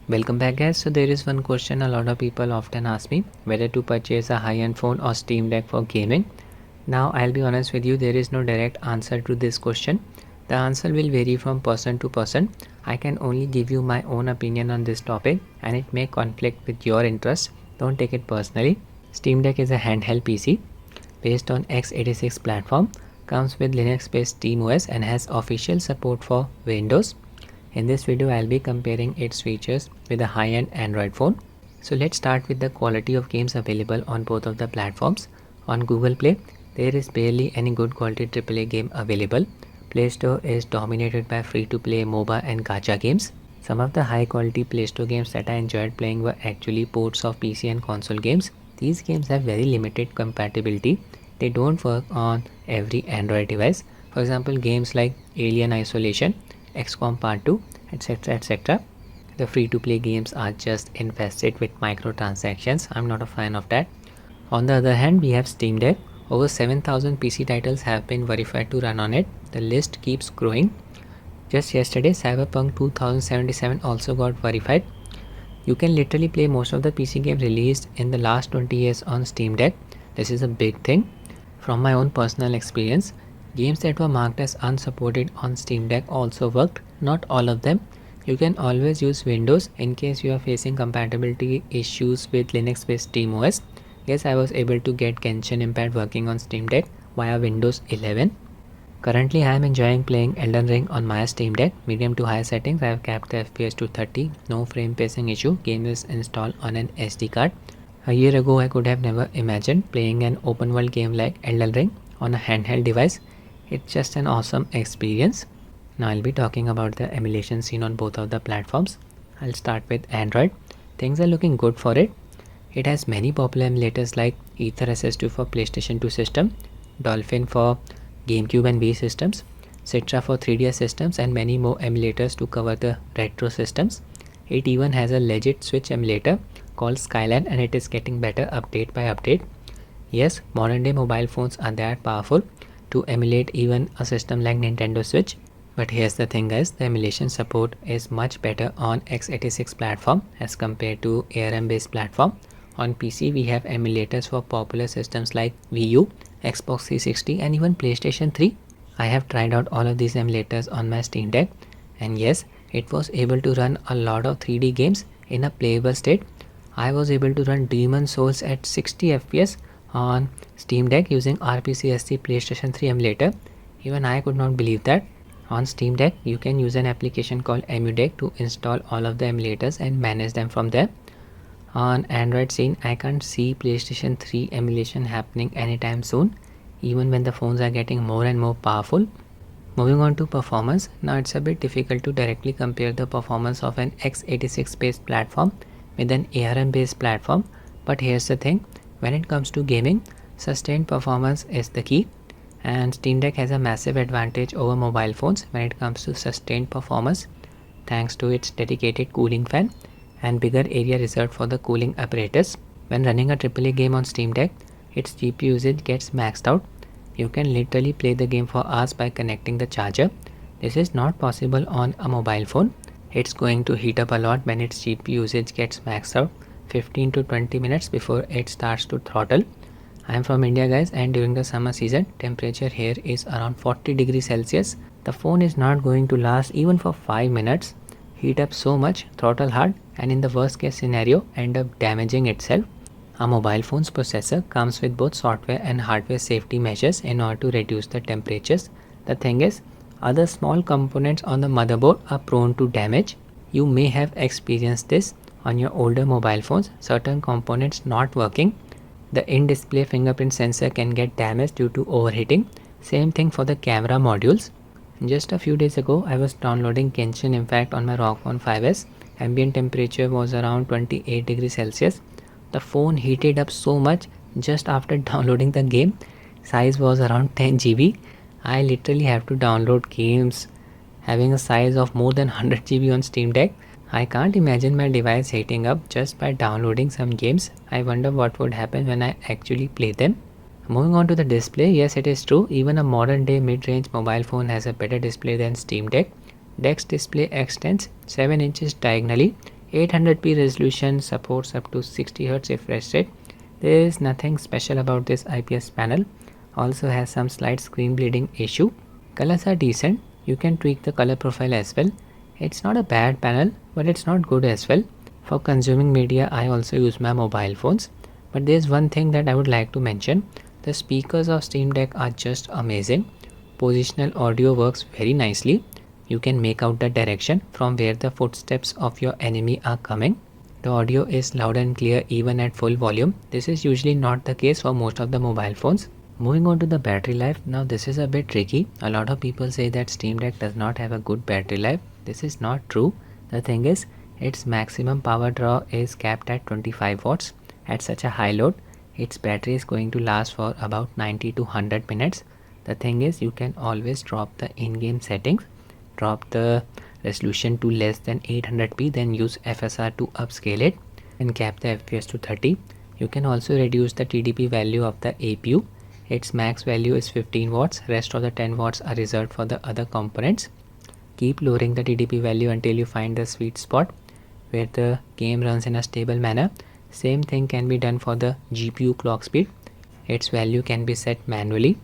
Welcome back guys. So there is one question a lot of people often ask me, whether to purchase a high-end phone or Steam Deck for gaming. Now I'll be honest with you, there is no direct answer to this question. The answer will vary from person to person. I can only give you my own opinion on this topic and it may conflict with your interests. Don't take it personally. Steam Deck is a handheld PC based on x86 platform, comes with Linux based SteamOS and has official support for Windows. In this video, I'll be comparing its features with a high-end Android phone. So let's start with the quality of games available on both of the platforms. On Google Play, there is barely any good quality AAA game available. Play Store is dominated by free-to-play MOBA and gacha games. Some of the high-quality Play Store games that I enjoyed playing were actually ports of PC and console games. These games have very limited compatibility. They don't work on every Android device. For example, games like Alien Isolation, XCOM Part 2, etc. etc. The free-to-play games are just infested with microtransactions. I'm not a fan of that. On the other hand, we have Steam Deck. Over 7,000 PC titles have been verified to run on it. The list keeps growing. Just yesterday, Cyberpunk 2077 also got verified. You can literally play most of the PC games released in the last 20 years on Steam Deck. This is a big thing. From my own personal experience, games that were marked as unsupported on Steam Deck also worked, not all of them. You can always use Windows in case you are facing compatibility issues with Linux based SteamOS. Yes, I was able to get Genshin Impact working on Steam Deck via Windows 11. Currently, I am enjoying playing Elden Ring on my Steam Deck, medium to high settings. I have capped the FPS to 30, no frame pacing issue, game is installed on an SD card. A year ago, I could have never imagined playing an open world game like Elden Ring on a handheld device. It's just an awesome experience. Now I'll be talking about the emulation scene on both of the platforms. I'll start with Android. Things are looking good for it. It has many popular emulators like Ether SS2 for PlayStation 2 system, Dolphin for GameCube and Wii systems, Citra for 3DS systems and many more emulators to cover the retro systems. It even has a legit Switch emulator called Skyline and it is getting better update by update. Yes, modern day mobile phones are that powerful to emulate even a system like Nintendo Switch. But here's the thing guys, the emulation support is much better on x86 platform as compared to ARM based platform. On PC we have emulators for popular systems like Wii U, Xbox 360 and even PlayStation 3. I have tried out all of these emulators on my Steam Deck and yes, it was able to run a lot of 3D games in a playable state. I was able to run Demon Souls at 60 FPS on Steam Deck using RPCSC PlayStation 3 emulator. Even I could not believe that. On Steam Deck, you can use an application called Emudeck to install all of the emulators and manage them from there. On Android scene, I can't see PlayStation 3 emulation happening anytime soon, even when the phones are getting more and more powerful. Moving on to performance, now it's a bit difficult to directly compare the performance of an x86 based platform with an ARM based platform, but here's the thing, when it comes to gaming, sustained performance is the key and Steam Deck has a massive advantage over mobile phones when it comes to sustained performance thanks to its dedicated cooling fan and bigger area reserved for the cooling apparatus. When running a AAA game on Steam Deck, its GPU usage gets maxed out. You can literally play the game for hours by connecting the charger. This is not possible on a mobile phone. It's going to heat up a lot when its GPU usage gets maxed out 15 to 20 minutes before it starts to throttle. I am from India guys and during the summer season, temperature here is around 40 degrees Celsius. The phone is not going to last even for 5 minutes. Heat up so much, throttle hard and in the worst case scenario end up damaging itself. A mobile phone's processor comes with both software and hardware safety measures in order to reduce the temperatures. The thing is, other small components on the motherboard are prone to damage. You may have experienced this on your older mobile phones, certain components not working. The in-display fingerprint sensor can get damaged due to overheating. Same thing for the camera modules. Just a few days ago, I was downloading Genshin Impact on my ROG Phone 5s. Ambient temperature was around 28 degrees Celsius. The phone heated up so much just after downloading the game. Size was around 10 GB. I literally have to download games having a size of more than 100 GB on Steam Deck. I can't imagine my device heating up just by downloading some games. I wonder what would happen when I actually play them. Moving on to the display, yes it is true, even a modern day mid-range mobile phone has a better display than Steam Deck. Deck's display extends 7 inches diagonally 800p resolution, supports up to 60Hz refresh rate. There is nothing special about this IPS panel. Also has some slight screen bleeding issue. Colors are decent. You can tweak the color profile as well. It's not a bad panel, but it's not good as well. For consuming media, I also use my mobile phones. But there's one thing that I would like to mention. The speakers of SteamDeck are just amazing. Positional audio works very nicely. You can make out the direction from where the footsteps of your enemy are coming. The audio is loud and clear even at full volume. This is usually not the case for most of the mobile phones. Moving on to the battery life. Now this is a bit tricky. A lot of people say that SteamDeck does not have a good battery life. This is not true. The thing is, its maximum power draw is capped at 25 watts. At such a high load, its battery is going to last for about 90 to 100 minutes. The thing is, you can always drop the in-game settings, drop the resolution to less than 800p, then use FSR to upscale it and cap the FPS to 30. You can also reduce the TDP value of the APU. Its max value is 15 watts, rest of the 10 watts are reserved for the other components. Keep lowering the TDP value until you find the sweet spot where the game runs in a stable manner. Same thing can be done for the GPU clock speed. Its value can be set manually.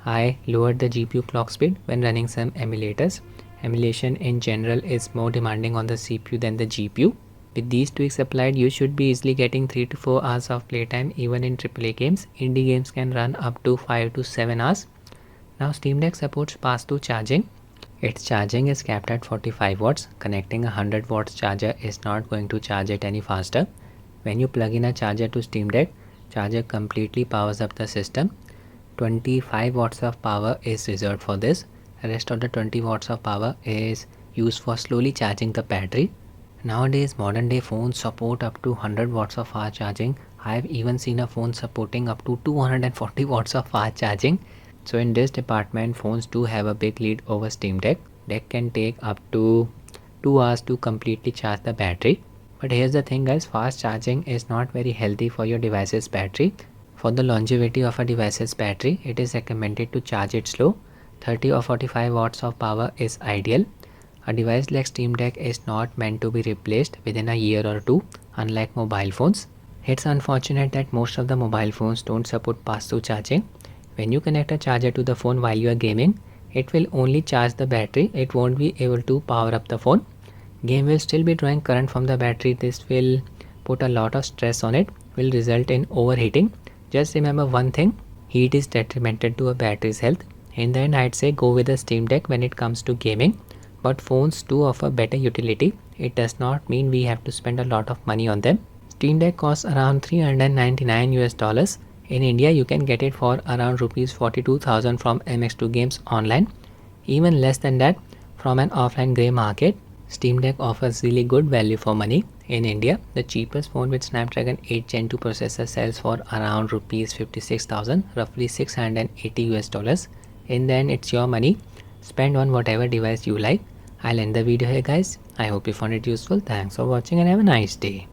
I lowered the GPU clock speed when running some emulators. Emulation in general is more demanding on the CPU than the GPU. With these tweaks applied, you should be easily getting 3 to 4 hours of playtime even in AAA games. Indie games can run up to 5 to 7 hours. Now SteamDeck supports pass-through charging. Its charging is capped at 45 watts. Connecting a 100 watts charger is not going to charge it any faster. When you plug in a charger to SteamDeck, charger completely powers up the system. 25 watts of power is reserved for this. The rest of the 20 watts of power is used for slowly charging the battery. Nowadays, modern day phones support up to 100 watts of fast charging. I've even seen a phone supporting up to 240 watts of fast charging. So in this department, phones do have a big lead over SteamDeck. Deck can take up to 2 hours to completely charge the battery. But here's the thing guys, fast charging is not very healthy for your device's battery. For the longevity of a device's battery, it is recommended to charge it slow. 30 or 45 watts of power is ideal. A device like SteamDeck is not meant to be replaced within a year or two, unlike mobile phones. It's unfortunate that most of the mobile phones don't support pass-through charging. When you connect a charger to the phone while you are gaming, it will only charge the battery. It won't be able to power up the phone. Game will still be drawing current from the battery. This will put a lot of stress on it, will result in overheating. Just remember one thing, heat is detrimental to a battery's health. In the end, I'd say go with a SteamDeck when it comes to gaming. But phones do offer better utility. It does not mean we have to spend a lot of money on them. SteamDeck costs around $399 US. In India, you can get it for around rupees 42,000 from MX2 Games online. Even less than that from an offline grey market. SteamDeck offers really good value for money. In India, the cheapest phone with Snapdragon 8 Gen 2 processor sells for around rupees 56,000, roughly $680 US. In the end, it's your money. Spend on whatever device you like. I'll end the video here guys. I hope you found it useful. Thanks for watching and have a nice day.